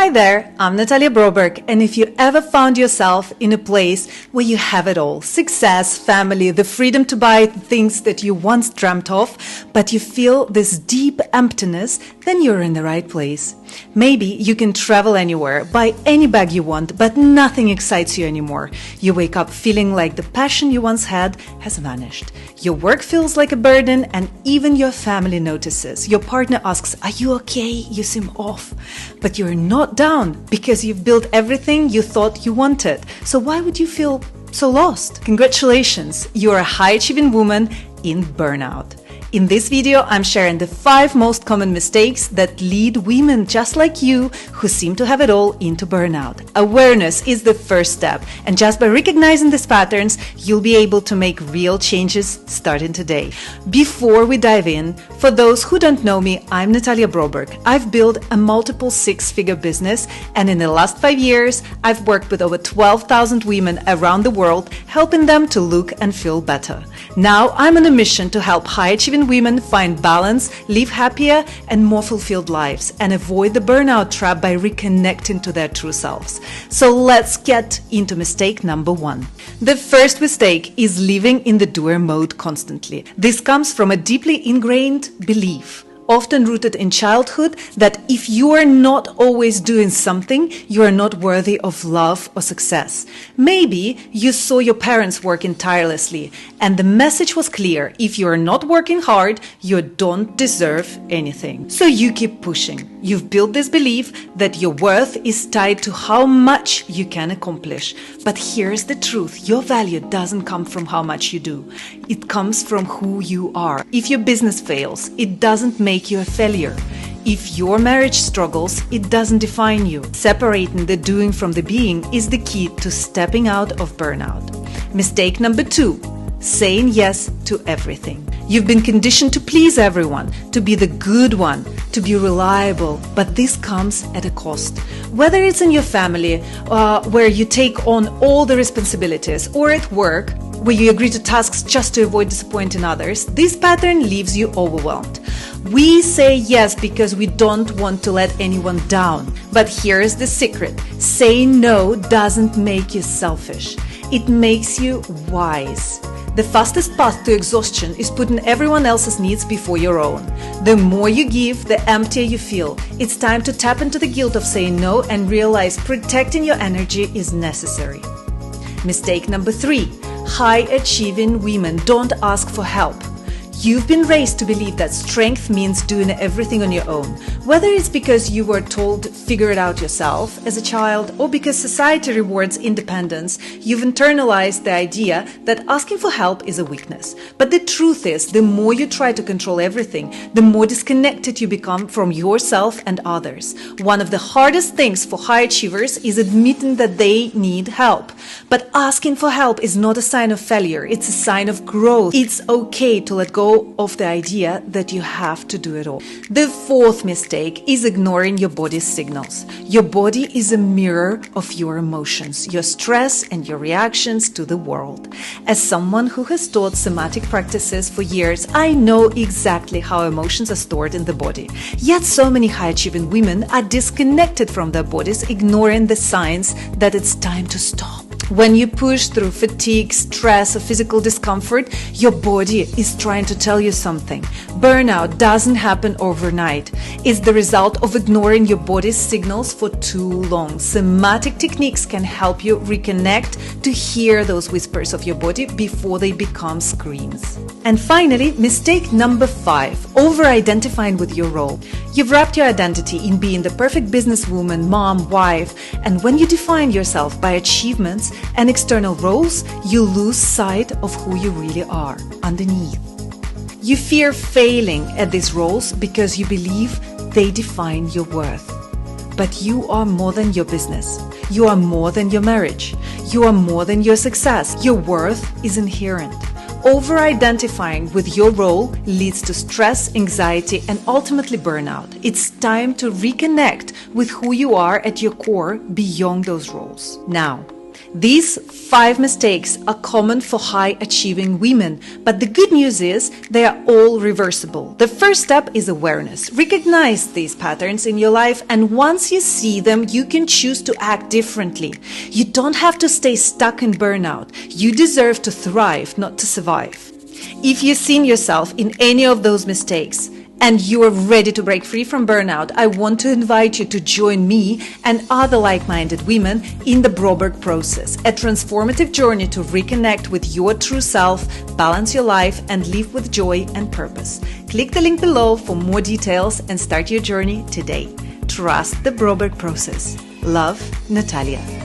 Hi there, I'm Natalia Broberg, and if you ever found yourself in a place where you have it all, success, family, the freedom to buy things that you once dreamt of, but you feel this deep emptiness, then you're in the right place. Maybe you can travel anywhere, buy any bag you want, but nothing excites you anymore. You wake up feeling like the passion you once had has vanished. Your work feels like a burden, and even your family notices. Your partner asks, "Are you okay? You seem off." But you're not down because you've built everything you thought you wanted. So why would you feel so lost? Congratulations, you're a high-achieving woman in burnout. In this video, I'm sharing the 5 most common mistakes that lead women just like you who seem to have it all into burnout. Awareness is the first step, and just by recognizing these patterns, you'll be able to make real changes starting today. Before we dive in, for those who don't know me, I'm Natalia Broberg. I've built a multiple 6-figure business, and in the last 5 years, I've worked with over 12,000 women around the world, helping them to look and feel better. Now, I'm on a mission to help high-achieving women find balance, live happier and more fulfilled lives, and avoid the burnout trap by reconnecting to their true selves. So let's get into mistake number 1. The first mistake is living in the doer mode constantly. This comes from a deeply ingrained belief, often rooted in childhood, that if you are not always doing something, you are not worthy of love or success. Maybe you saw your parents working tirelessly, and the message was clear: if you are not working hard, you don't deserve anything. So you keep pushing. You've built this belief that your worth is tied to how much you can accomplish. But here's the truth: your value doesn't come from how much you do. It comes from who you are. If your business fails, it doesn't make you a failure. If your marriage struggles, it doesn't define you. Separating the doing from the being is the key to stepping out of burnout. Mistake number 2. Saying yes to everything. You've been conditioned to please everyone, to be the good one, to be reliable, but this comes at a cost. Whether it's in your family, where you take on all the responsibilities, or at work, where you agree to tasks just to avoid disappointing others, this pattern leaves you overwhelmed. We say yes because we don't want to let anyone down. But here's the secret: saying no doesn't make you selfish. It makes you wise. The fastest path to exhaustion is putting everyone else's needs before your own. The more you give, the emptier you feel. It's time to tap into the guilt of saying no and realize protecting your energy is necessary. Mistake number 3. High-achieving women don't ask for help. You've been raised to believe that strength means doing everything on your own. Whether it's because you were told figure it out yourself as a child, or because society rewards independence, you've internalized the idea that asking for help is a weakness. But the truth is, the more you try to control everything, the more disconnected you become from yourself and others. One of the hardest things for high achievers is admitting that they need help. But asking for help is not a sign of failure, it's a sign of growth. It's okay to let go of the idea that you have to do it all. The 4th mistake is ignoring your body's signals. Your body is a mirror of your emotions, your stress, and your reactions to the world. As someone who has taught somatic practices for years, I know exactly how emotions are stored in the body. Yet so many high-achieving women are disconnected from their bodies, ignoring the signs that it's time to stop. When you push through fatigue, stress, or physical discomfort, your body is trying to tell you something. Burnout doesn't happen overnight. It's the result of ignoring your body's signals for too long. Somatic techniques can help you reconnect to hear those whispers of your body before they become screams. And finally, mistake number 5, over-identifying with your role. You've wrapped your identity in being the perfect businesswoman, mom, wife, and when you define yourself by achievements and external roles, you lose sight of who you really are underneath. You fear failing at these roles because you believe they define your worth. But you are more than your business. You are more than your marriage. You are more than your success. Your worth is inherent. Over-identifying with your role leads to stress, anxiety, and ultimately burnout. It's time to reconnect with who you are at your core beyond those roles. Now, These 5 mistakes are common for high-achieving women, but the good news is they are all reversible. The first step is awareness. Recognize these patterns in your life, and once you see them, you can choose to act differently. You don't have to stay stuck in burnout. You deserve to thrive, not to survive. If you've seen yourself in any of those mistakes, and you are ready to break free from burnout, I want to invite you to join me and other like-minded women in the Broberg process, a transformative journey to reconnect with your true self, balance your life, and live with joy and purpose. Click the link below for more details and start your journey today. Trust the Broberg process. Love, Natalia.